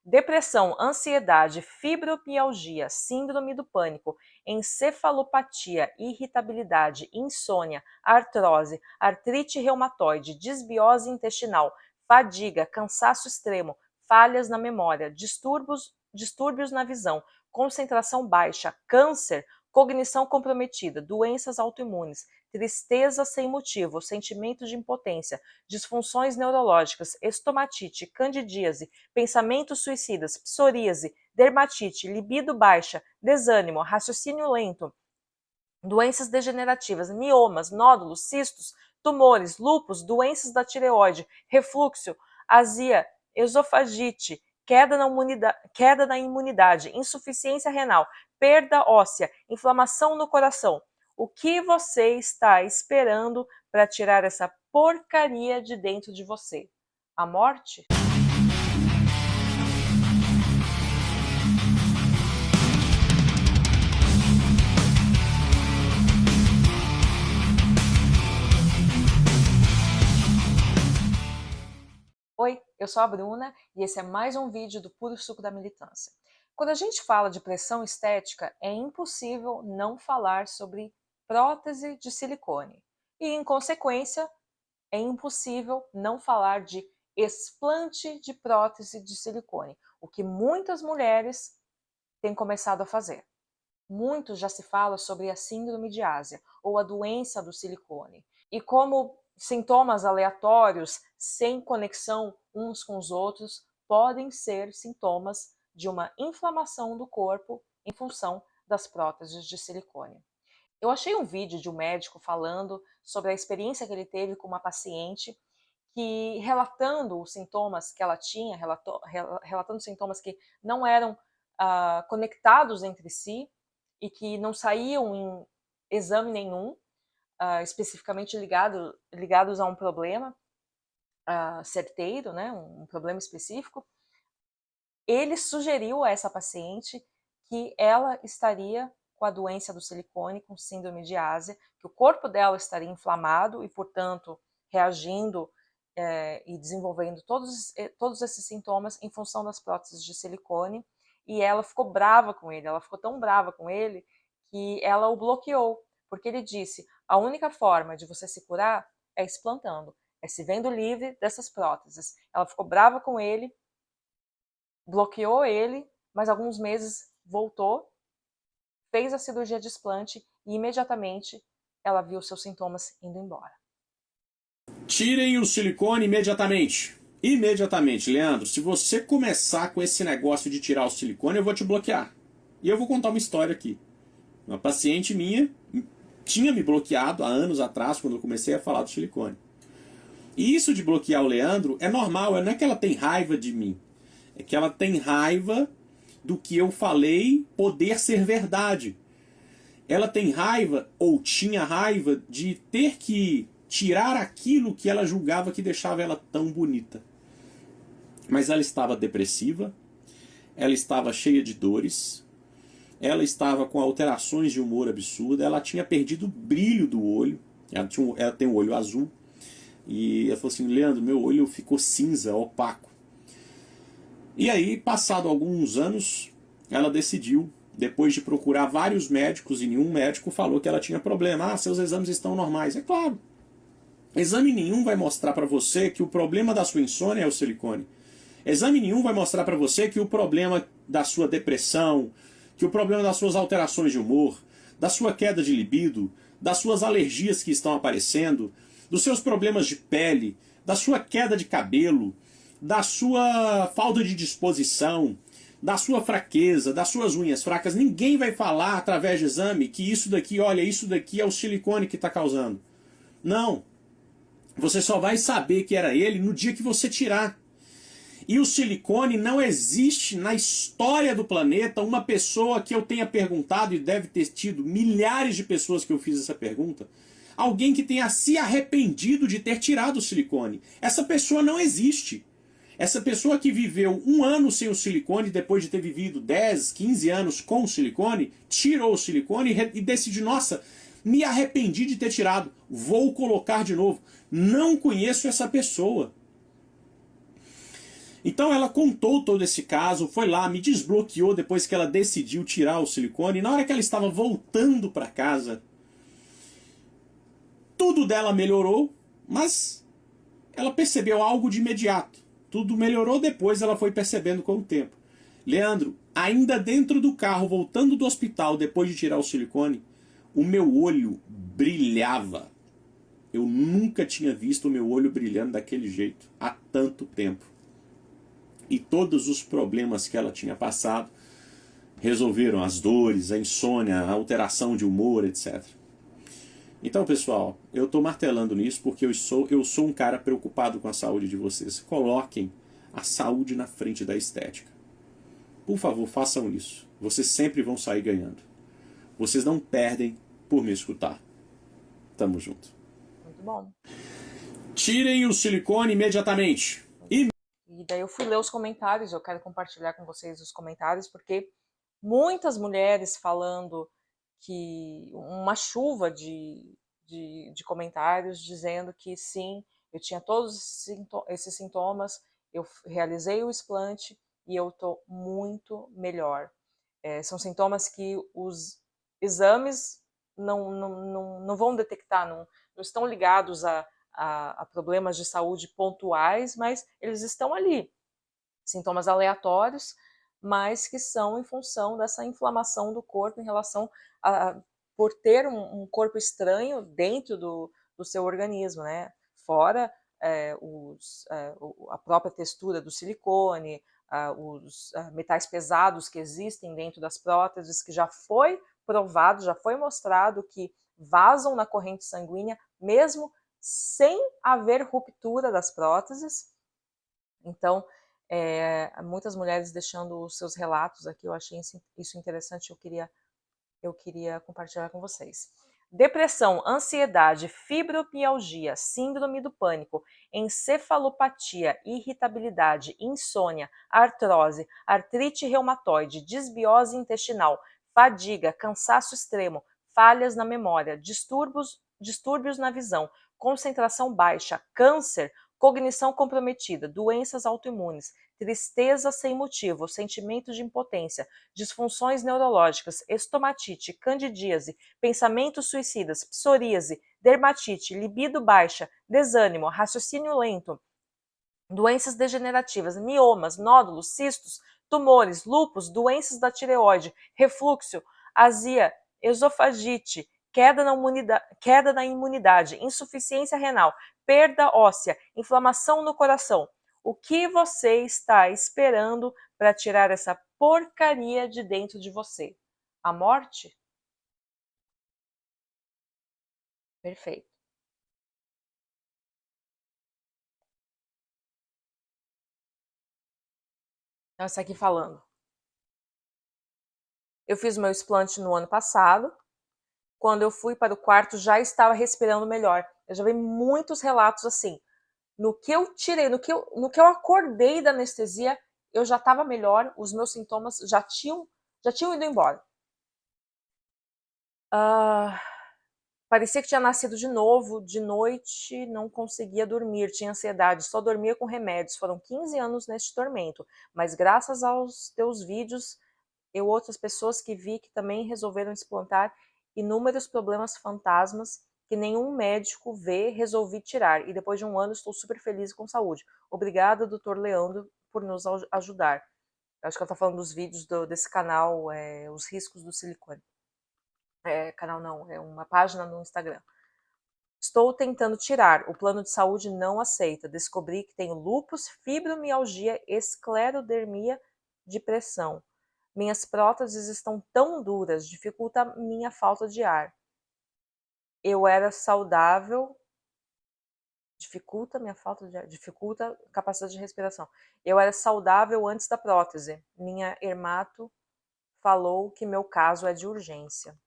depressão, ansiedade, fibromialgia, síndrome do pânico, encefalopatia, irritabilidade, insônia, artrose, artrite reumatoide, disbiose intestinal, fadiga, cansaço extremo, falhas na memória, distúrbios na visão, concentração baixa, câncer, cognição comprometida, doenças autoimunes, tristeza sem motivo, sentimento de impotência, disfunções neurológicas, estomatite, candidíase, pensamentos suicidas, psoríase, dermatite, libido baixa, desânimo, raciocínio lento, doenças degenerativas, miomas, nódulos, cistos, tumores, lúpus, doenças da tireoide, refluxo, azia, esofagite, queda na imunidade, insuficiência renal, perda óssea, inflamação no coração. O que você está esperando para tirar essa porcaria de dentro de você? A morte? Oi, eu sou a Bruna e esse é mais um vídeo do Puro Suco da Militância. Quando a gente fala de pressão estética, é impossível não falar sobre prótese de silicone. E, em consequência, é impossível não falar de explante de prótese de silicone, o que muitas mulheres têm começado a fazer. Muito já se fala sobre a síndrome de Ásia, ou a doença do silicone, e como sintomas aleatórios, sem conexão uns com os outros, podem ser sintomas de uma inflamação do corpo em função das próteses de silicone. Eu achei um vídeo de um médico falando sobre a experiência que ele teve com uma paciente que, relatando os sintomas que ela tinha, relatando sintomas que não eram conectados entre si e que não saíam em exame nenhum, especificamente ligados a um problema certeiro, né, um problema específico, ele sugeriu a essa paciente que ela estaria com a doença do silicone, com síndrome de Ásia, que o corpo dela estaria inflamado e, portanto, reagindo e desenvolvendo todos esses sintomas em função das próteses de silicone, e ela ficou brava com ele, ela ficou tão brava com ele que ela o bloqueou, porque ele disse, a única forma de você se curar é explantando, é se vendo livre dessas próteses. Ela ficou brava com ele, bloqueou ele, mas alguns meses voltou, fez a cirurgia de explante e imediatamente ela viu seus sintomas indo embora. Tirem o silicone imediatamente. Imediatamente, Leandro. Se você começar com esse negócio de tirar o silicone, eu vou te bloquear. E eu vou contar uma história aqui. Uma paciente minha tinha me bloqueado há anos atrás, quando eu comecei a falar do silicone. E isso de bloquear o Leandro é normal, não é que ela tem raiva de mim. É que ela tem raiva do que eu falei poder ser verdade. Ela tem raiva, ou tinha raiva, de ter que tirar aquilo que ela julgava que deixava ela tão bonita. Mas ela estava depressiva, ela estava cheia de dores, ela estava com alterações de humor absurda, ela tinha perdido o brilho do olho, ela tem o olho azul, e ela falou assim, Leandro, meu olho ficou cinza, opaco. E aí, passado alguns anos, ela decidiu, depois de procurar vários médicos, e nenhum médico falou que ela tinha problema. Ah, seus exames estão normais. É claro. Exame nenhum vai mostrar para você que o problema da sua insônia é o silicone. Exame nenhum vai mostrar para você que o problema da sua depressão, que o problema das suas alterações de humor, da sua queda de libido, das suas alergias que estão aparecendo, dos seus problemas de pele, da sua queda de cabelo, da sua falta de disposição, da sua fraqueza, das suas unhas fracas. Ninguém vai falar através de exame que isso daqui, olha, isso daqui é o silicone que está causando. Não. Você só vai saber que era ele no dia que você tirar. E o silicone, não existe na história do planeta uma pessoa que eu tenha perguntado, e deve ter tido milhares de pessoas que eu fiz essa pergunta, alguém que tenha se arrependido de ter tirado o silicone. Essa pessoa não existe. Essa pessoa que viveu 1 ano sem o silicone, depois de ter vivido 10, 15 anos com o silicone, tirou o silicone e decidiu, nossa, me arrependi de ter tirado, vou colocar de novo. Não conheço essa pessoa. Então ela contou todo esse caso, foi lá, me desbloqueou depois que ela decidiu tirar o silicone. E na hora que ela estava voltando para casa, tudo dela melhorou, mas ela percebeu algo de imediato. Tudo melhorou depois, ela foi percebendo com o tempo. Leandro, ainda dentro do carro, voltando do hospital depois de tirar o silicone, o meu olho brilhava. Eu nunca tinha visto o meu olho brilhando daquele jeito há tanto tempo. E todos os problemas que ela tinha passado resolveram, as dores, a insônia, a alteração de humor, etc. Então, pessoal, eu estou martelando nisso porque eu sou um cara preocupado com a saúde de vocês. Coloquem a saúde na frente da estética. Por favor, façam isso. Vocês sempre vão sair ganhando. Vocês não perdem por me escutar. Tamo junto. Muito bom. Tirem o silicone imediatamente. E daí eu fui ler os comentários, eu quero compartilhar com vocês os comentários, porque muitas mulheres falando que uma chuva de comentários dizendo que sim, eu tinha todos esses sintomas, eu realizei o explante e eu estou muito melhor. São sintomas que os exames não vão detectar, não estão ligados a problemas de saúde pontuais, mas eles estão ali. Sintomas aleatórios, mas que são em função dessa inflamação do corpo em relação por ter um corpo estranho dentro do seu organismo, né? Fora a própria textura do silicone, os metais pesados que existem dentro das próteses, que já foi provado, já foi mostrado que vazam na corrente sanguínea, mesmo sem haver ruptura das próteses. Então, muitas mulheres deixando os seus relatos aqui, eu achei isso interessante, eu queria compartilhar com vocês. Depressão, ansiedade, fibromialgia, síndrome do pânico, encefalopatia, irritabilidade, insônia, artrose, artrite reumatoide, disbiose intestinal, fadiga, cansaço extremo, falhas na memória, distúrbios na visão, concentração baixa, câncer, cognição comprometida, doenças autoimunes, tristeza sem motivo, sentimento de impotência, disfunções neurológicas, estomatite, candidíase, pensamentos suicidas, psoríase, dermatite, libido baixa, desânimo, raciocínio lento, doenças degenerativas, miomas, nódulos, cistos, tumores, lúpus, doenças da tireoide, refluxo, azia, esofagite, queda na imunidade, insuficiência renal, perda óssea, inflamação no coração. O que você está esperando para tirar essa porcaria de dentro de você? A morte? Perfeito. Então, essa aqui falando. Eu fiz o meu explante no ano passado. Quando eu fui para o quarto, já estava respirando melhor. Eu já vi muitos relatos assim. No que eu tirei, no que eu acordei da anestesia, eu já estava melhor, os meus sintomas já tinham ido embora. Parecia que tinha nascido de novo, de noite não conseguia dormir, tinha ansiedade, só dormia com remédios. Foram 15 anos neste tormento, mas graças aos teus vídeos, outras pessoas que vi que também resolveram explantar inúmeros problemas fantasmas que nenhum médico vê, resolvi tirar. E depois de um ano estou super feliz e com saúde. Obrigada, Dr. Leandro, por nos ajudar. Acho que ela está falando dos vídeos desse canal, Os Riscos do Silicone. Canal não, é uma página no Instagram. Estou tentando tirar, o plano de saúde não aceita. Descobri que tenho lúpus, fibromialgia, esclerodermia de pressão. Minhas próteses estão tão duras, dificulta minha falta de ar. Eu era saudável, dificulta minha falta de ar, dificulta a capacidade de respiração. Eu era saudável antes da prótese. Minha hermato falou que meu caso é de urgência.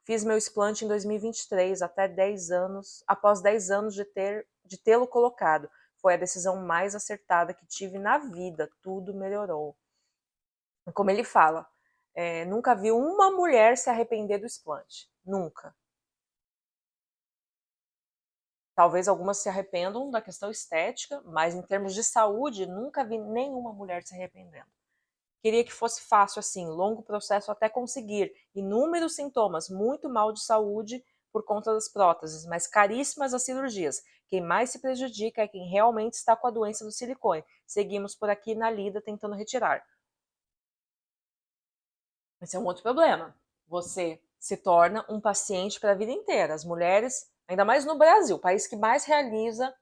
Fiz meu explante em 2023, após 10 anos de tê-lo colocado. Foi a decisão mais acertada que tive na vida, tudo melhorou. Como ele fala, nunca vi uma mulher se arrepender do explante, nunca. Talvez algumas se arrependam da questão estética, mas em termos de saúde, nunca vi nenhuma mulher se arrependendo. Queria que fosse fácil assim, longo processo até conseguir. Inúmeros sintomas, muito mal de saúde por conta das próteses, mas caríssimas as cirurgias. Quem mais se prejudica é quem realmente está com a doença do silicone. Seguimos por aqui na lida tentando retirar. Esse é um outro problema. Você se torna um paciente para a vida inteira. As mulheres, ainda mais no Brasil, o país que mais realiza,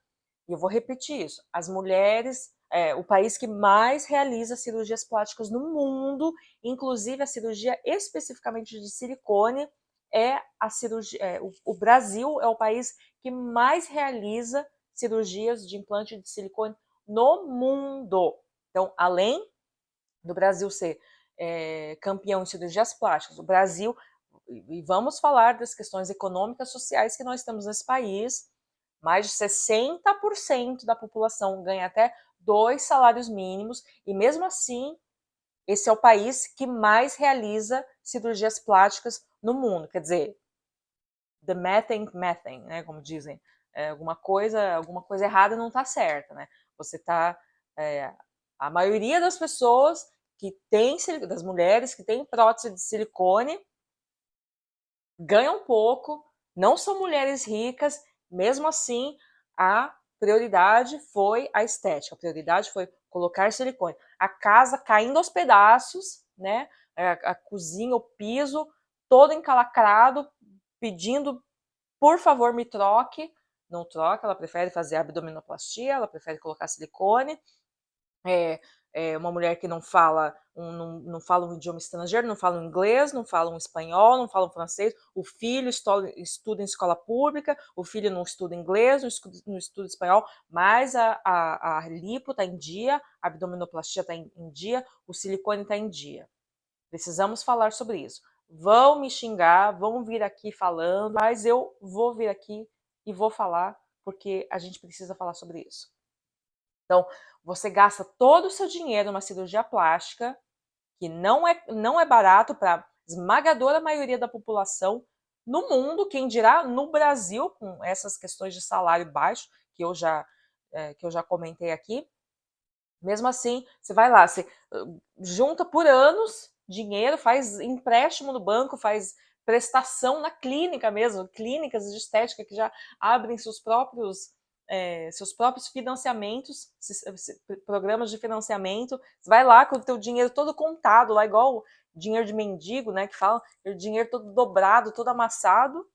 e eu vou repetir isso, as mulheres, o país que mais realiza cirurgias plásticas no mundo, inclusive a cirurgia especificamente de silicone, é a cirurgia. O Brasil é o país que mais realiza cirurgias de implante de silicone no mundo. Então, além do Brasil ser campeão em cirurgias plásticas, o Brasil, e vamos falar das questões econômicas, sociais que nós temos nesse país, mais de 60% da população ganha até 2 salários mínimos, e mesmo assim, esse é o país que mais realiza cirurgias plásticas no mundo. Quer dizer, the math ain't mathin', né, como dizem. Alguma coisa errada não está certa, né? Você está... a maioria das pessoas que tem, das mulheres que têm prótese de silicone, ganham pouco, não são mulheres ricas, mesmo assim, a prioridade foi a estética, a prioridade foi colocar silicone. A casa caindo aos pedaços, né? A cozinha, o piso, todo encalacrado, pedindo, por favor, me troque. Não troca, ela prefere fazer abdominoplastia, ela prefere colocar silicone. Uma mulher que não fala um idioma estrangeiro, não fala um inglês, não fala um espanhol, não fala um francês, o filho estuda em escola pública, o filho não estuda inglês, não estuda espanhol, mas a lipo está em dia, a abdominoplastia está em dia, o silicone está em dia. Precisamos falar sobre isso. Vão me xingar, vão vir aqui falando, mas eu vou vir aqui e vou falar, porque a gente precisa falar sobre isso. Então, você gasta todo o seu dinheiro numa cirurgia plástica, que não é barato para a esmagadora maioria da população no mundo, quem dirá no Brasil, com essas questões de salário baixo, que eu já comentei aqui. Mesmo assim, você vai lá, você junta por anos dinheiro, faz empréstimo no banco, faz prestação na clínica mesmo, clínicas de estética que já abrem seus próprios financiamentos, programas de financiamento. Você vai lá com o teu dinheiro todo contado, lá igual dinheiro de mendigo, né, que fala, o dinheiro todo dobrado, todo amassado.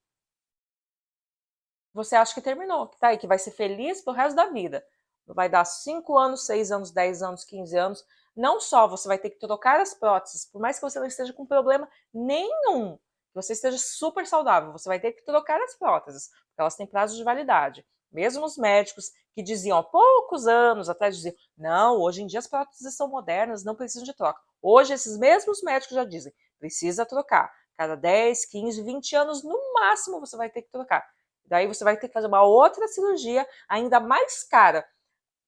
Você acha que terminou, que tá aí, que vai ser feliz pro resto da vida. Vai dar 5 anos, 6 anos, 10 anos, 15 anos. Não só você vai ter que trocar as próteses, por mais que você não esteja com problema nenhum, que você esteja super saudável, você vai ter que trocar as próteses, porque elas têm prazo de validade. Mesmo os médicos que diziam há poucos anos atrás, diziam, não, hoje em dia as próteses são modernas, não precisam de troca. Hoje esses mesmos médicos já dizem, precisa trocar. Cada 10, 15, 20 anos, no máximo, você vai ter que trocar. Daí você vai ter que fazer uma outra cirurgia ainda mais cara.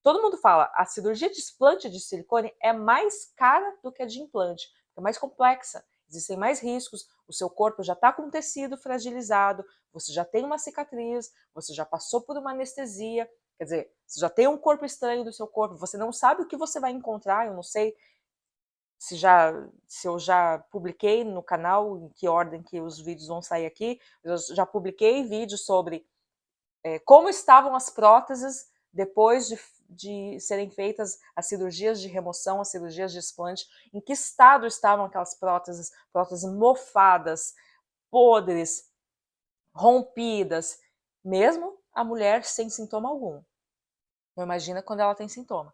Todo mundo fala, a cirurgia de explante de silicone é mais cara do que a de implante, é mais complexa, existem mais riscos, o seu corpo já está com um tecido fragilizado, você já tem uma cicatriz, você já passou por uma anestesia, quer dizer, você já tem um corpo estranho do seu corpo, você não sabe o que você vai encontrar, eu não sei se eu já publiquei no canal, em que ordem que os vídeos vão sair aqui, eu já publiquei vídeos sobre como estavam as próteses depois de serem feitas as cirurgias de remoção, as cirurgias de explante, em que estado estavam aquelas próteses mofadas, podres, rompidas, mesmo a mulher sem sintoma algum. Então, imagina quando ela tem sintoma.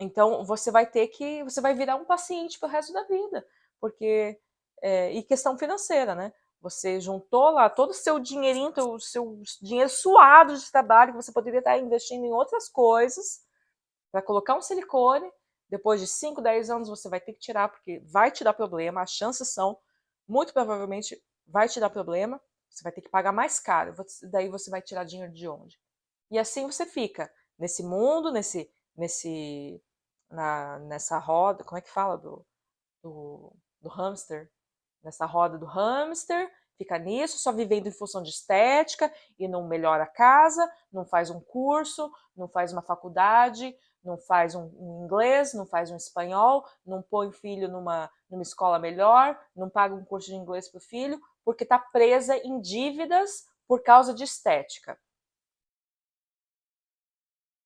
Então, você vai virar um paciente pro resto da vida, porque, e questão financeira, né? Você juntou lá todo o seu dinheirinho, o seu dinheiro suado de trabalho, que você poderia estar investindo em outras coisas, para colocar um silicone, depois de 5, 10 anos você vai ter que tirar, porque vai te dar problema, as chances são, muito provavelmente vai te dar problema, você vai ter que pagar mais caro, daí você vai tirar dinheiro de onde? E assim você fica, nesse mundo, nessa roda, como é que fala do hamster? Nessa roda do hamster, Fica nisso, só vivendo em função de estética e não melhora a casa, não faz um curso, não faz uma faculdade, não faz um inglês, não faz um espanhol, não põe o filho numa escola melhor, não paga um curso de inglês para o filho, porque está presa em dívidas por causa de estética.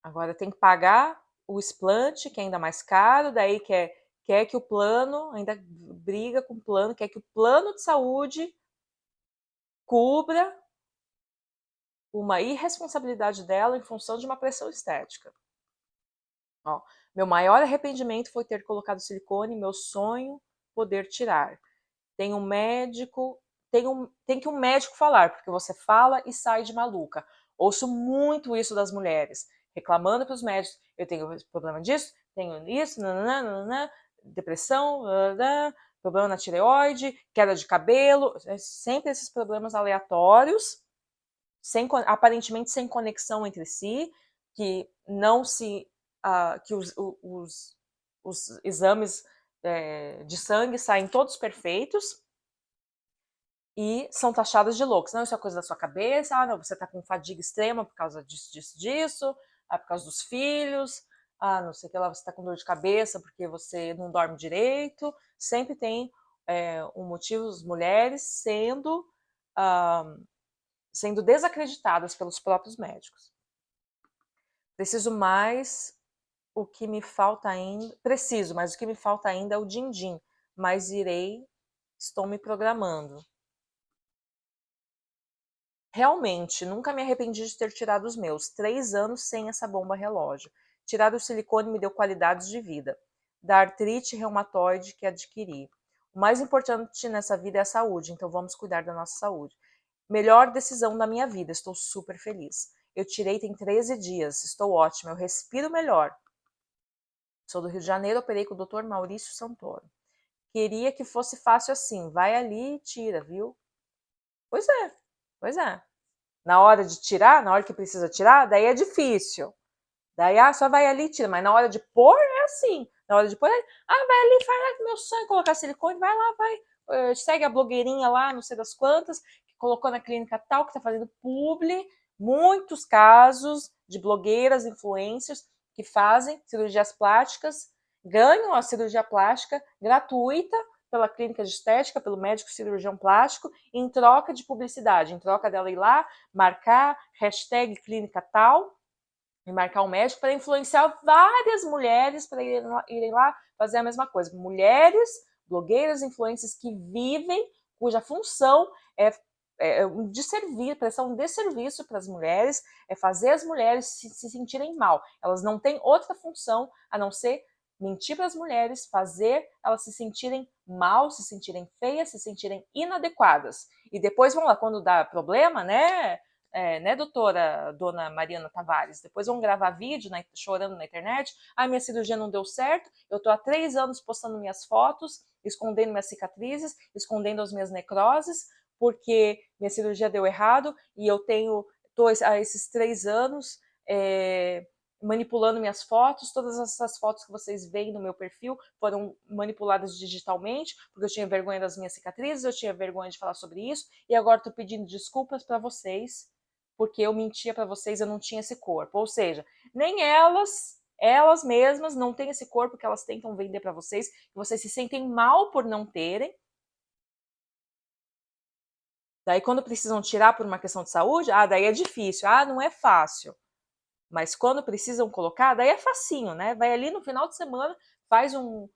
Agora tem que pagar o explante, que é ainda mais caro, daí quer que o plano, ainda briga com o plano, quer que o plano de saúde cubra uma irresponsabilidade dela em função de uma pressão estética. Ó, meu maior arrependimento foi ter colocado silicone, meu sonho poder tirar. Tem um médico, tem que um médico falar, porque você fala e sai de maluca. Ouço muito isso das mulheres, reclamando para os médicos, eu tenho problema disso, tenho isso, nananana, depressão, nananana, problema na tireoide, queda de cabelo, sempre esses problemas aleatórios, aparentemente sem conexão entre si, que não se, que os exames de sangue saem todos perfeitos e são taxadas de loucos. Não, isso é coisa da sua cabeça, não, você está com fadiga extrema por causa disso, por causa dos filhos, não sei o que lá, você está com dor de cabeça porque você não dorme direito. Sempre tem um motivo, as mulheres sendo desacreditadas pelos próprios médicos. Preciso mais, o que me falta ainda, preciso, mas o que me falta ainda é o din-din, mas estou me programando. Realmente, nunca me arrependi de ter tirado os meus, 3 anos sem essa bomba relógio. Tirar o silicone me deu qualidades de vida, da artrite reumatoide que adquiri. O mais importante nessa vida é a saúde, então vamos cuidar da nossa saúde. Melhor decisão da minha vida, estou super feliz. Eu tirei tem 13 dias, estou ótima, eu respiro melhor. Sou do Rio de Janeiro, operei com o Dr. Maurício Santoro. Queria que fosse fácil assim, vai ali e tira, viu? Pois é, pois é. Na hora de tirar, na hora que precisa tirar, daí é difícil. Daí, só vai ali e tira, mas na hora de pôr é assim. Na hora de pôr, vai ali, faz lá, meu sonho, colocar silicone, vai lá, vai. Segue a blogueirinha lá, não sei das quantas, que colocou na clínica tal, que tá fazendo publi. Muitos casos de blogueiras, influencers, que fazem cirurgias plásticas, ganham a cirurgia plástica gratuita pela clínica de estética, pelo médico cirurgião plástico, em troca de publicidade, em troca dela ir lá, marcar, hashtag clínica tal, e marcar um médico para influenciar várias mulheres para irem lá fazer a mesma coisa. Mulheres, blogueiras, influencers que vivem, cuja função é de servir, prestar um desserviço para as mulheres, é fazer as mulheres se sentirem mal. Elas não têm outra função a não ser mentir para as mulheres, fazer elas se sentirem mal, se sentirem feias, se sentirem inadequadas. E depois vão lá, quando dá problema, né, doutora Dona Mariana Tavares? Depois vão gravar vídeo chorando na internet. Minha cirurgia não deu certo, eu tô há 3 anos postando minhas fotos, escondendo minhas cicatrizes, escondendo as minhas necroses, porque minha cirurgia deu errado e eu tô há esses 3 anos manipulando minhas fotos. Todas essas fotos que vocês veem no meu perfil foram manipuladas digitalmente, porque eu tinha vergonha das minhas cicatrizes, eu tinha vergonha de falar sobre isso, e agora estou pedindo desculpas para vocês, porque eu mentia para vocês, eu não tinha esse corpo. Ou seja, nem elas mesmas não têm esse corpo que elas tentam vender para vocês, que vocês se sentem mal por não terem. Daí quando precisam tirar por uma questão de saúde, daí é difícil, não é fácil. Mas quando precisam colocar, daí é facinho, né? Vai ali no final de semana, faz um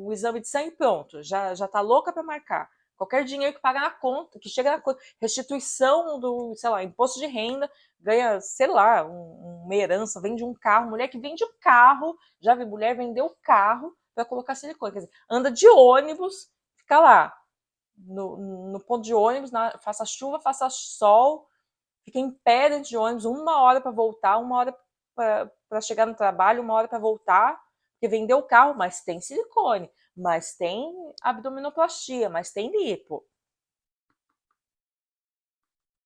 exame de sangue, pronto, já tá louca para marcar. Qualquer dinheiro que paga na conta, que chega na conta, restituição do, sei lá, imposto de renda, ganha, sei lá, uma herança, vende um carro, mulher que vende um carro, já vi mulher vender o carro para colocar silicone, quer dizer, anda de ônibus, fica lá, no ponto de ônibus, faça chuva, faça sol, fica em pé dentro de ônibus 1 hora para voltar, 1 hora para chegar no trabalho, 1 hora para voltar, porque vendeu o carro, mas tem silicone, mas tem abdominoplastia, mas tem lipo.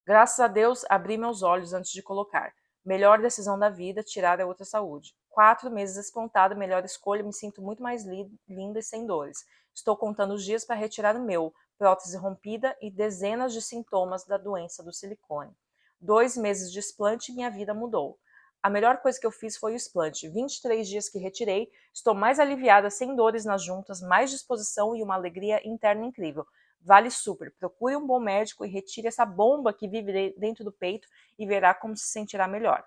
Graças a Deus, abri meus olhos antes de colocar. Melhor decisão da vida, tirar a outra saúde. 4 meses espontada, melhor escolha, me sinto muito mais linda e sem dores. Estou contando os dias para retirar o meu. prótese rompida e dezenas de sintomas da doença do silicone. 2 meses de explante e minha vida mudou. A melhor coisa que eu fiz foi o explante. 23 dias que retirei, estou mais aliviada, sem dores nas juntas, mais disposição e uma alegria interna incrível. Vale super. Procure um bom médico e retire essa bomba que vive dentro do peito e verá como se sentirá melhor.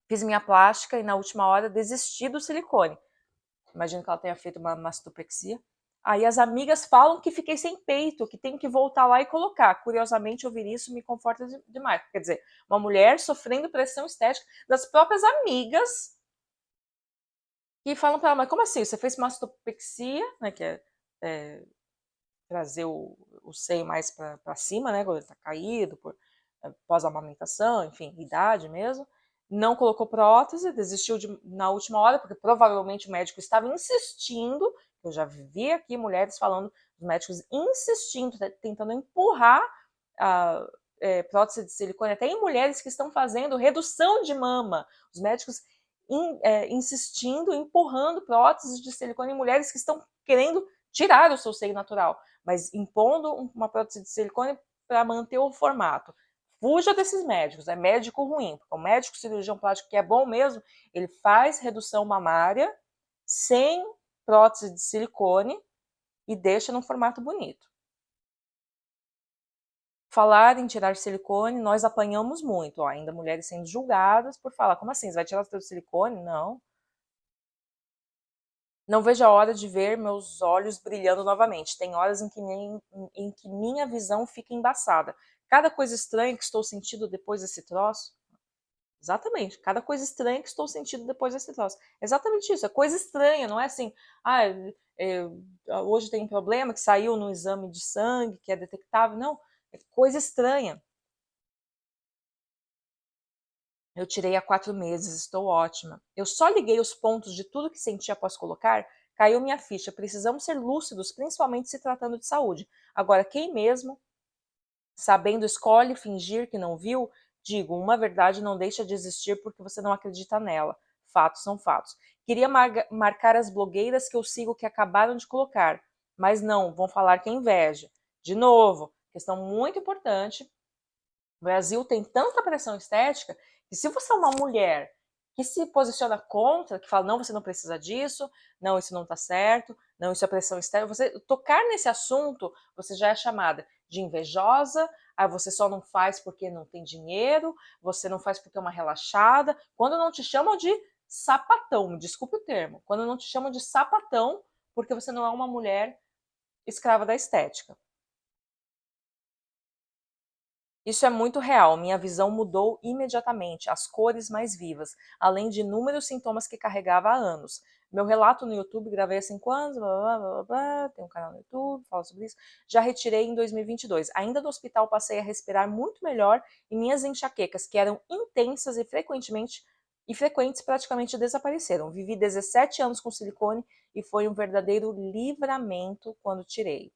Fiz minha plástica e na última hora desisti do silicone. Imagino que ela tenha feito uma mastopexia. Aí as amigas falam que fiquei sem peito, que tenho que voltar lá e colocar. Curiosamente, ouvir isso me conforta demais. Quer dizer, uma mulher sofrendo pressão estética das próprias amigas que falam para ela, mas como assim? Você fez mastopexia, né, que é trazer o seio mais para cima, né, quando ele está caído, pós-amamentação, enfim, idade mesmo. Não colocou prótese, desistiu na última hora, porque provavelmente o médico estava insistindo. Eu já vi aqui mulheres falando, os médicos insistindo, tentando empurrar a prótese de silicone, até em mulheres que estão fazendo redução de mama. Os médicos insistindo, empurrando próteses de silicone em mulheres que estão querendo tirar o seu seio natural, mas impondo uma prótese de silicone para manter o formato. Fuja desses médicos, é médico ruim, porque o médico cirurgião plástico que é bom mesmo, ele faz redução mamária sem prótese de silicone e deixa num formato bonito. Falar em tirar silicone, nós apanhamos muito, ainda mulheres sendo julgadas por falar, como assim, você vai tirar o seu silicone? Não. Não vejo a hora de ver meus olhos brilhando novamente. Tem horas em que minha visão fica embaçada. Cada coisa estranha que estou sentindo depois desse troço. Exatamente. Cada coisa estranha que estou sentindo depois desse troço. Exatamente isso. É coisa estranha. Não é assim, hoje tem um problema que saiu no exame de sangue, que é detectável. Não. É coisa estranha. Eu tirei há 4 meses, estou ótima. Eu só liguei os pontos de tudo que senti após colocar, caiu minha ficha. Precisamos ser lúcidos, principalmente se tratando de saúde. Agora, quem mesmo, sabendo, escolhe fingir que não viu, digo, uma verdade não deixa de existir porque você não acredita nela. Fatos são fatos. Queria marcar as blogueiras que eu sigo que acabaram de colocar, mas não, vão falar que é inveja. De novo, questão muito importante. O Brasil tem tanta pressão estética que se você é uma mulher que se posiciona contra, que fala, não, você não precisa disso, não, isso não está certo, não, isso é pressão estética, você tocar nesse assunto, você já é chamada de invejosa, você só não faz porque não tem dinheiro, você não faz porque é uma relaxada, quando não te chamam de sapatão, me desculpe o termo, quando não te chamam de sapatão, porque você não é uma mulher escrava da estética. Isso é muito real, minha visão mudou imediatamente, as cores mais vivas, além de inúmeros sintomas que carregava há anos. Meu relato no YouTube, gravei há 5 anos, tem um canal no YouTube, falo sobre isso. Já retirei em 2022. Ainda no hospital passei a respirar muito melhor e minhas enxaquecas, que eram intensas e frequentes, praticamente desapareceram. Vivi 17 anos com silicone e foi um verdadeiro livramento quando tirei.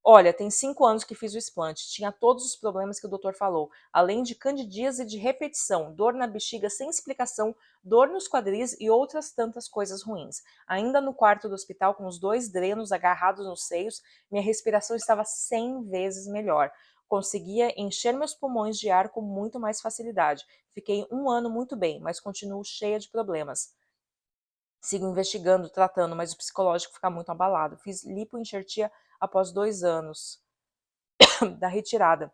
Olha, tem 5 anos que fiz o explante, tinha todos os problemas que o doutor falou, além de candidíase de repetição, dor na bexiga sem explicação, dor nos quadris e outras tantas coisas ruins. Ainda no quarto do hospital, com os 2 drenos agarrados nos seios, minha respiração estava 100 vezes melhor. Conseguia encher meus pulmões de ar com muito mais facilidade. Fiquei 1 ano muito bem, mas continuo cheia de problemas. Sigo investigando, tratando, mas o psicológico fica muito abalado. Fiz lipoenxertia após 2 anos da retirada.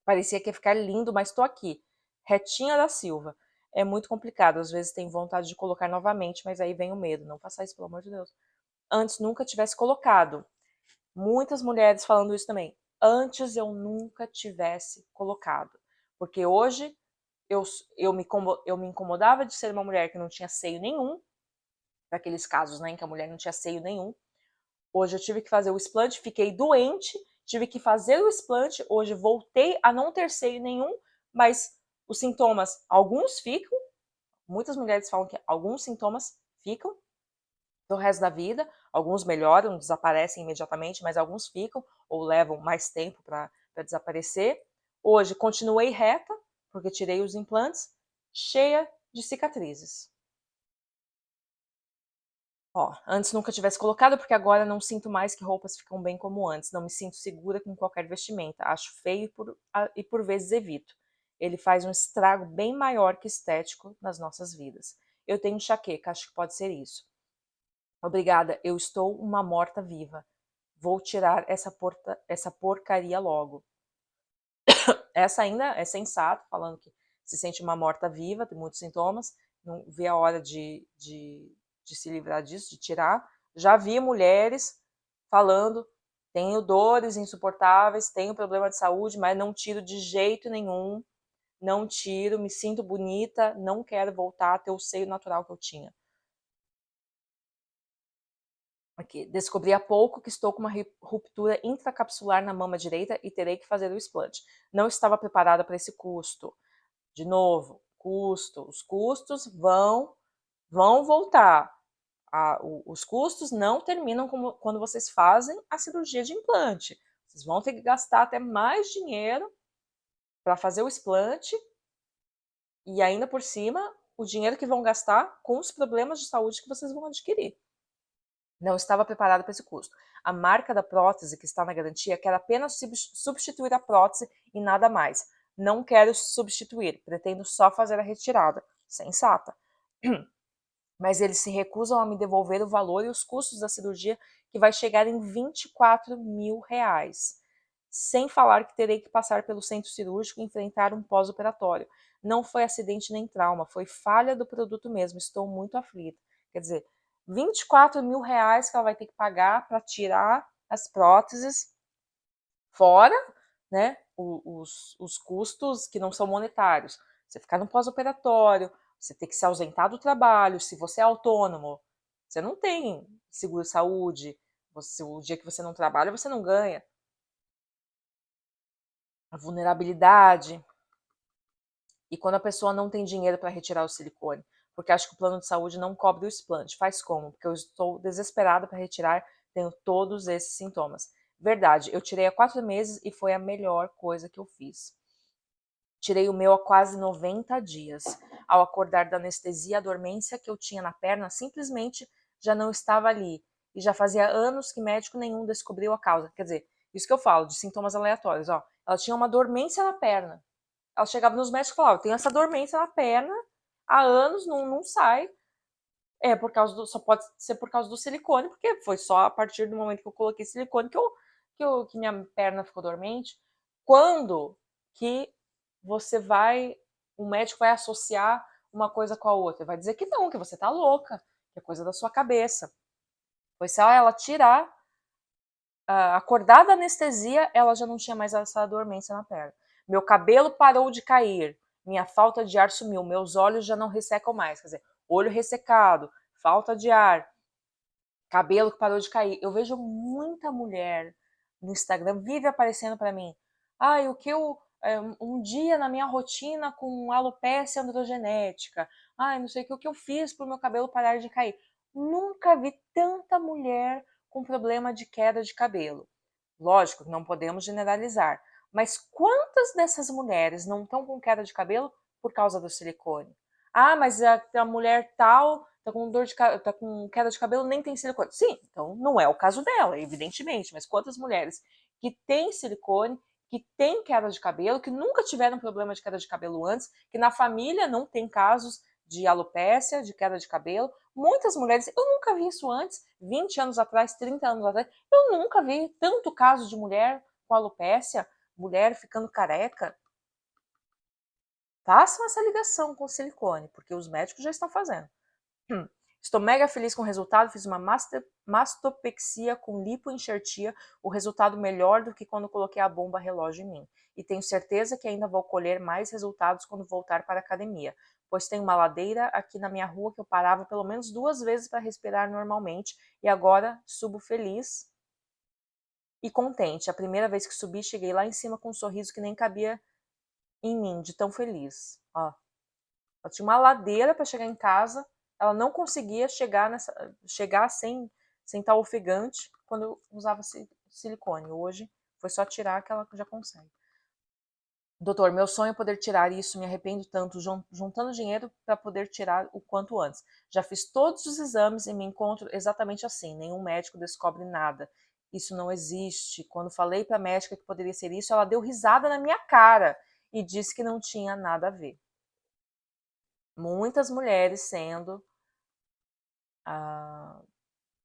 Parecia que ia ficar lindo, mas estou aqui. Retinha da Silva. É muito complicado, às vezes tenho vontade de colocar novamente, mas aí vem o medo. Não faça isso, pelo amor de Deus. Antes nunca tivesse colocado. Muitas mulheres falando isso também. Antes eu nunca tivesse colocado. Porque hoje eu me incomodava de ser uma mulher que não tinha seio nenhum, daqueles casos, né, em que a mulher não tinha seio nenhum. Hoje eu tive que fazer o explante, fiquei doente, tive que fazer o explante, hoje voltei a não ter seio nenhum, mas os sintomas, alguns ficam, muitas mulheres falam que alguns sintomas ficam do resto da vida, alguns melhoram, desaparecem imediatamente, mas alguns ficam ou levam mais tempo para desaparecer. Hoje continuei reta, porque tirei os implantes, cheia de cicatrizes. Ó, antes nunca tivesse colocado, porque agora não sinto mais que roupas ficam bem como antes. Não me sinto segura com qualquer vestimenta. Acho feio e por vezes evito. Ele faz um estrago bem maior que estético nas nossas vidas. Eu tenho enxaqueca, acho que pode ser isso. Obrigada, eu estou uma morta-viva. Vou tirar essa porcaria logo. Essa ainda é sensata, falando que se sente uma morta-viva, tem muitos sintomas, não vê a hora de se livrar disso, de tirar. Já vi mulheres falando, tenho dores insuportáveis, tenho problema de saúde, mas não tiro de jeito nenhum, não tiro, me sinto bonita, não quero voltar a ter o seio natural que eu tinha. Aqui, descobri há pouco que estou com uma ruptura intracapsular na mama direita e terei que fazer o explante. Não estava preparada para esse custo. De novo, custo. Os custos vão voltar. Os custos não terminam quando vocês fazem a cirurgia de implante. Vocês vão ter que gastar até mais dinheiro para fazer o explante e ainda por cima o dinheiro que vão gastar com os problemas de saúde que vocês vão adquirir. Não estava preparado para esse custo. A marca da prótese que está na garantia quer apenas substituir a prótese e nada mais. Não quero substituir, pretendo só fazer a retirada. Sensata. Mas eles se recusam a me devolver o valor e os custos da cirurgia, que vai chegar em R$ 24.000. Sem falar que terei que passar pelo centro cirúrgico e enfrentar um pós-operatório. Não foi acidente nem trauma, foi falha do produto mesmo. Estou muito aflita. Quer dizer, R$ 24.000 que ela vai ter que pagar para tirar as próteses, fora, né, os custos que não são monetários. Você ficar no pós-operatório, você ter que se ausentar do trabalho, se você é autônomo, você não tem seguro-saúde, o dia que você não trabalha, você não ganha. A vulnerabilidade. E quando a pessoa não tem dinheiro para retirar o silicone, porque acho que o plano de saúde não cobre o explante. Faz como? Porque eu estou desesperada para retirar, tenho todos esses sintomas. Verdade, eu tirei há 4 meses e foi a melhor coisa que eu fiz. Tirei o meu há quase 90 dias. Ao acordar da anestesia, a dormência que eu tinha na perna simplesmente já não estava ali. E já fazia anos que médico nenhum descobriu a causa. Quer dizer, isso que eu falo, de sintomas aleatórios. Ó, ela tinha uma dormência na perna. Ela chegava nos médicos e falava, eu tenho essa dormência na perna, há anos, não sai. É, só pode ser por causa do silicone, porque foi só a partir do momento que eu coloquei silicone que minha perna ficou dormente. Quando que o médico vai associar uma coisa com a outra? Vai dizer que não, que você tá louca, que é coisa da sua cabeça. Pois se ela tirar, acordar da anestesia, ela já não tinha mais essa dormência na perna. Meu cabelo parou de cair, minha falta de ar sumiu, meus olhos já não ressecam mais, quer dizer, olho ressecado, falta de ar, cabelo que parou de cair. Eu vejo muita mulher no Instagram, vive aparecendo para mim. Ai, o que eu. Um dia na minha rotina com alopecia androgenética. Ai, não sei o que eu fiz para o meu cabelo parar de cair. Nunca vi tanta mulher com problema de queda de cabelo. Lógico que não podemos generalizar, mas quantas dessas mulheres não estão com queda de cabelo por causa do silicone? Ah, mas a mulher tal tá com tá com queda de cabelo, nem tem silicone. Sim, então não é o caso dela, evidentemente, mas quantas mulheres que têm silicone, que têm queda de cabelo, que nunca tiveram problema de queda de cabelo antes, que na família não tem casos de alopécia, de queda de cabelo. Muitas mulheres, eu nunca vi isso antes, 20 anos atrás, 30 anos atrás, eu nunca vi tanto caso de mulher com alopécia, mulher ficando careca. Façam essa ligação com o silicone, porque os médicos já estão fazendo. Estou mega feliz com o resultado, fiz uma mastopexia com lipoenxertia, o resultado melhor do que quando coloquei a bomba relógio em mim. E tenho certeza que ainda vou colher mais resultados quando voltar para a academia, pois tem uma ladeira aqui na minha rua que eu parava pelo menos 2 vezes para respirar normalmente e agora subo feliz e contente. A primeira vez que subi, cheguei lá em cima com um sorriso que nem cabia em mim, de tão feliz. Ó, ela tinha uma ladeira para chegar em casa, ela não conseguia chegar sem estar ofegante quando usava silicone. Hoje foi só tirar que ela já consegue. Doutor, meu sonho é poder tirar isso, me arrependo tanto, juntando dinheiro para poder tirar o quanto antes. Já fiz todos os exames e me encontro exatamente assim, nenhum médico descobre nada. Isso não existe. Quando falei para a médica que poderia ser isso, ela deu risada na minha cara e disse que não tinha nada a ver. Muitas mulheres sendo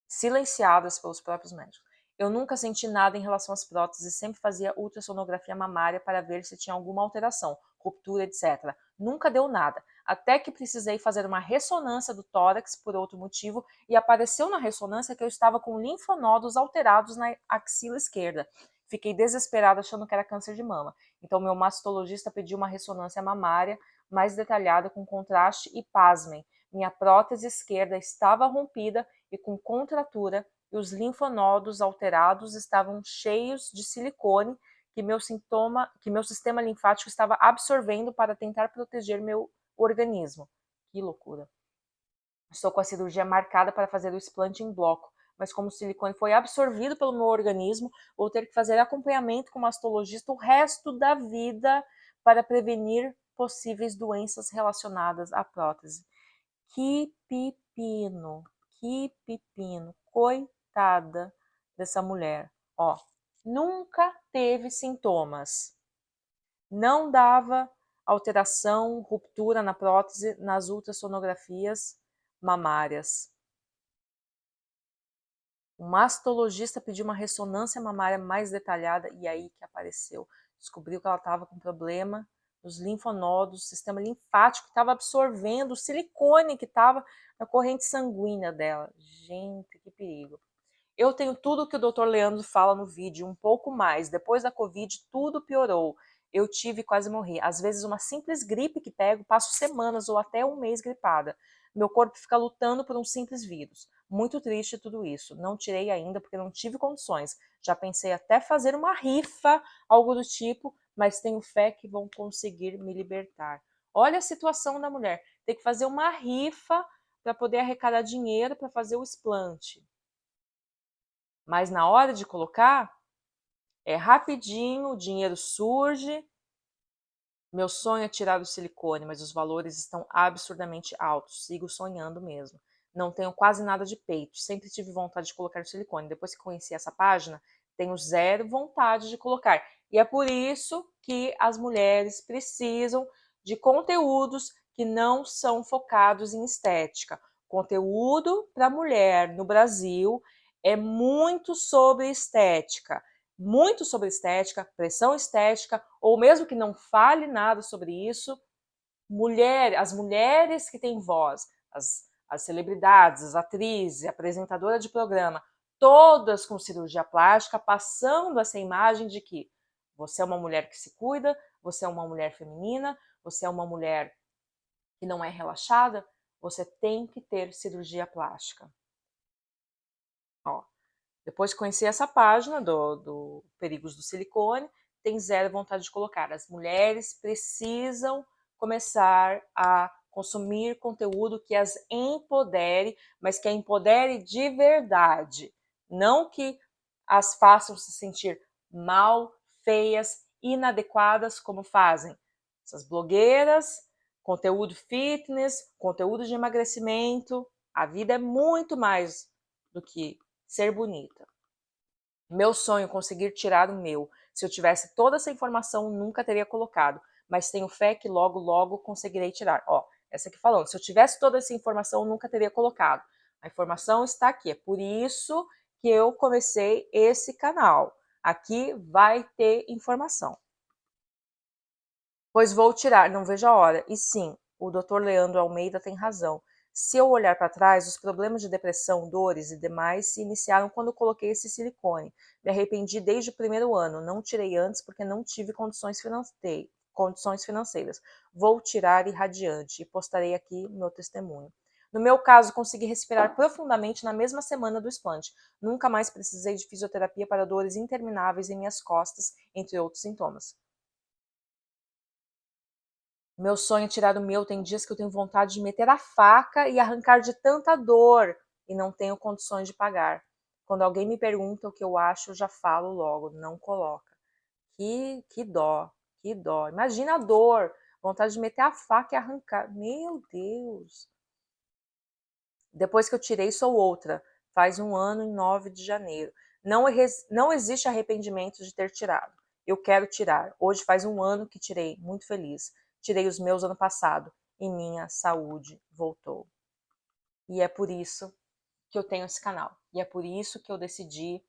silenciadas pelos próprios médicos. Eu nunca senti nada em relação às próteses, sempre fazia ultrassonografia mamária para ver se tinha alguma alteração, ruptura, etc. Nunca deu nada, até que precisei fazer uma ressonância do tórax por outro motivo e apareceu na ressonância que eu estava com linfonodos alterados na axila esquerda. Fiquei desesperada achando que era câncer de mama. Então meu mastologista pediu uma ressonância mamária mais detalhada com contraste e pasmem, minha prótese esquerda estava rompida e com contratura e os linfonodos alterados estavam cheios de silicone que meu sistema linfático estava absorvendo para tentar proteger meu organismo. Que loucura. Estou com a cirurgia marcada para fazer o explante em bloco, mas como o silicone foi absorvido pelo meu organismo, vou ter que fazer acompanhamento com o mastologista o resto da vida para prevenir possíveis doenças relacionadas à prótese. Que pepino, que pepino, coitada dessa mulher. Ó, nunca teve sintomas, não dava alteração, ruptura na prótese nas ultrassonografias mamárias. O mastologista pediu uma ressonância mamária mais detalhada e aí que apareceu. Descobriu que ela estava com problema nos linfonodos, o sistema linfático estava absorvendo o silicone que estava na corrente sanguínea dela. Gente, que perigo. Eu tenho tudo o que o Dr. Leandro fala no vídeo, um pouco mais. Depois da Covid, tudo piorou. Eu tive quase morri. Às vezes, uma simples gripe que pego, passo semanas ou até um mês gripada. Meu corpo fica lutando por um simples vírus. Muito triste tudo isso. Não tirei ainda porque não tive condições. Já pensei até fazer uma rifa, algo do tipo, mas tenho fé que vão conseguir me libertar. Olha a situação da mulher. Tem que fazer uma rifa para poder arrecadar dinheiro para fazer o explante. Mas na hora de colocar, é rapidinho, o dinheiro surge. Meu sonho é tirar o silicone, mas os valores estão absurdamente altos. Sigo sonhando mesmo. Não tenho quase nada de peito. Sempre tive vontade de colocar o silicone. Depois que conheci essa página, tenho zero vontade de colocar. E é por isso que as mulheres precisam de conteúdos que não são focados em estética. Conteúdo para mulher no Brasil é muito sobre estética, pressão estética, ou mesmo que não fale nada sobre isso, as mulheres que têm voz, as celebridades, as atrizes, apresentadora de programa, todas com cirurgia plástica, passando essa imagem de que você é uma mulher que se cuida, você é uma mulher feminina, você é uma mulher que não é relaxada, você tem que ter cirurgia plástica. Ó, depois que conheci essa página do Perigos do Silicone, tem zero vontade de colocar. As mulheres precisam começar a consumir conteúdo que as empodere, mas que a empodere de verdade. Não que as façam se sentir mal, feias, inadequadas, como fazem essas blogueiras, conteúdo fitness, conteúdo de emagrecimento. A vida é muito mais do que ser bonita. Meu sonho é conseguir tirar o meu. Se eu tivesse toda essa informação, nunca teria colocado. Mas tenho fé que logo, logo conseguirei tirar. Ó, essa aqui falando. Se eu tivesse toda essa informação, nunca teria colocado. A informação está aqui. É por isso que eu comecei esse canal. Aqui vai ter informação. Pois vou tirar, não vejo a hora. E sim, o Dr. Leandro Almeida tem razão. Se eu olhar para trás, os problemas de depressão, dores e demais se iniciaram quando eu coloquei esse silicone. Me arrependi desde o primeiro ano, não tirei antes porque não tive condições financeiras. Vou tirar irradiante e postarei aqui meu testemunho. No meu caso, consegui respirar profundamente na mesma semana do explante. Nunca mais precisei de fisioterapia para dores intermináveis em minhas costas, entre outros sintomas. Meu sonho é tirar o meu. Tem dias que eu tenho vontade de meter a faca e arrancar de tanta dor e não tenho condições de pagar. Quando alguém me pergunta o que eu acho, eu já falo logo, não coloca. Que dó. Que dó. Imagina a dor. Vontade de meter a faca e arrancar. Meu Deus. Depois que eu tirei, sou outra. Faz 1 ano em 9 de janeiro. Não existe arrependimento de ter tirado. Eu quero tirar. Hoje faz 1 ano que tirei. Muito feliz. Tirei os meus ano passado. E minha saúde voltou. E é por isso que eu tenho esse canal. E é por isso que eu decidi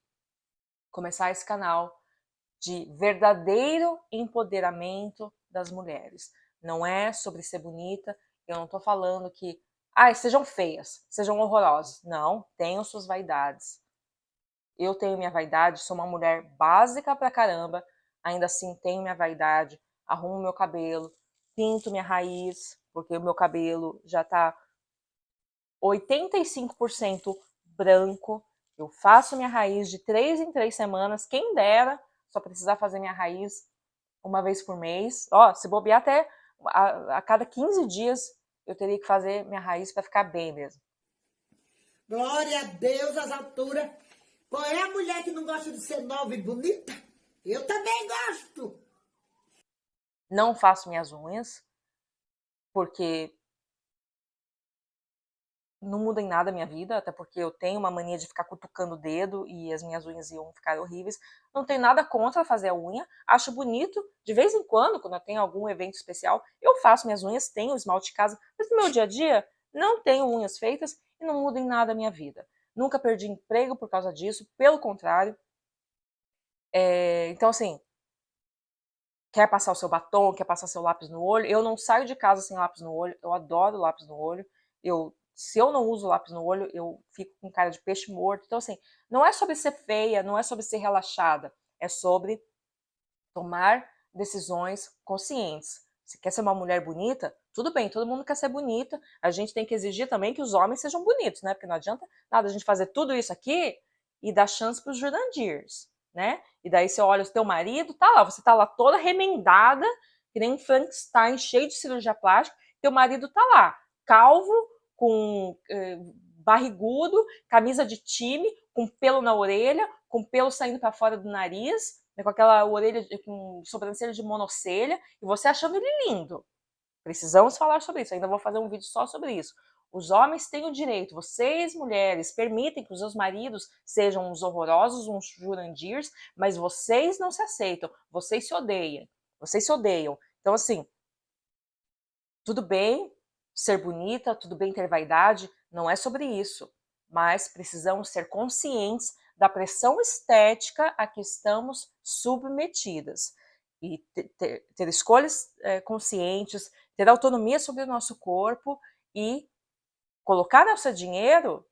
começar esse canal de verdadeiro empoderamento das mulheres. Não é sobre ser bonita, eu não tô falando que, sejam feias, sejam horrorosas. Não, tenham suas vaidades. Eu tenho minha vaidade, sou uma mulher básica pra caramba, ainda assim tenho minha vaidade, arrumo meu cabelo, pinto minha raiz, porque o meu cabelo já tá 85% branco. Eu faço minha raiz de 3 em 3 semanas, quem dera só precisar fazer minha raiz uma vez por mês. Ó, se bobear até a cada 15 dias eu teria que fazer minha raiz para ficar bem mesmo. Glória a Deus às alturas. Qual é a mulher que não gosta de ser nova e bonita? Eu também gosto. Não faço minhas unhas, porque não muda em nada a minha vida, até porque eu tenho uma mania de ficar cutucando o dedo e as minhas unhas iam ficar horríveis. Não tenho nada contra fazer a unha, acho bonito. De vez em quando eu tenho algum evento especial, eu faço minhas unhas, tenho esmalte de casa, mas no meu dia a dia não tenho unhas feitas e não muda em nada a minha vida. Nunca perdi emprego por causa disso, pelo contrário. Então, assim, quer passar o seu batom, quer passar seu lápis no olho, eu não saio de casa sem lápis no olho, eu adoro lápis no olho. Se eu não uso lápis no olho, eu fico com cara de peixe morto. Então, assim, não é sobre ser feia, não é sobre ser relaxada, é sobre tomar decisões conscientes. Se quer ser uma mulher bonita, tudo bem, todo mundo quer ser bonita, a gente tem que exigir também que os homens sejam bonitos, né? Porque não adianta nada a gente fazer tudo isso aqui e dar chance para os Jurandirs, né? E daí você olha o teu marido, tá lá, você tá lá toda remendada, que nem um Frankenstein, cheio de cirurgia plástica, teu marido tá lá, calvo, com barrigudo, camisa de time, com pelo na orelha, com pelo saindo para fora do nariz, né, com aquela orelha, com sobrancelha de monocelha, e você achando ele lindo. Precisamos falar sobre isso, ainda vou fazer um vídeo só sobre isso. Os homens têm o direito, vocês mulheres permitem que os seus maridos sejam uns horrorosos, uns Jurandirs, mas vocês não se aceitam, vocês se odeiam. Então, assim, tudo bem ser bonita, tudo bem ter vaidade, não é sobre isso, mas precisamos ser conscientes da pressão estética a que estamos submetidas e ter escolhas conscientes, ter autonomia sobre o nosso corpo e colocar nosso dinheiro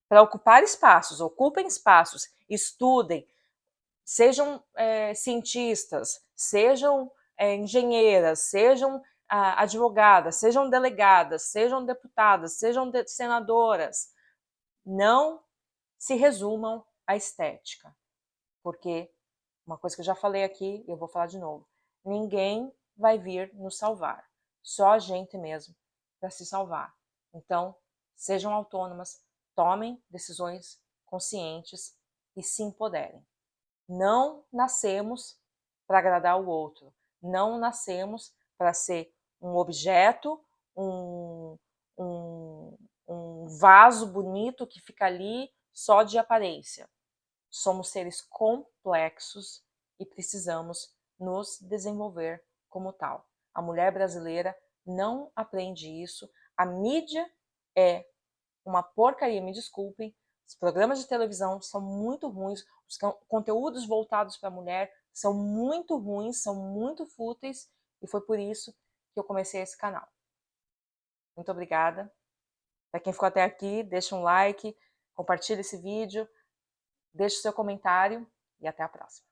para ocupar espaços, ocupem espaços, estudem, sejam cientistas, sejam engenheiras, sejam advogadas, sejam delegadas, sejam deputadas, sejam senadoras. Não se resumam à estética, porque uma coisa que eu já falei aqui, eu vou falar de novo, ninguém vai vir nos salvar, só a gente mesmo para se salvar. Então, sejam autônomas, tomem decisões conscientes e se empoderem. Não nascemos para agradar o outro, não nascemos para ser um objeto, um, um vaso bonito que fica ali só de aparência. Somos seres complexos e precisamos nos desenvolver como tal. A mulher brasileira não aprende isso. A mídia é uma porcaria, me desculpem. Os programas de televisão são muito ruins, os conteúdos voltados para a mulher são muito ruins, são muito fúteis, e foi por isso que eu comecei esse canal. Muito obrigada. Para quem ficou até aqui, deixa um like, compartilha esse vídeo, deixe seu comentário e até a próxima.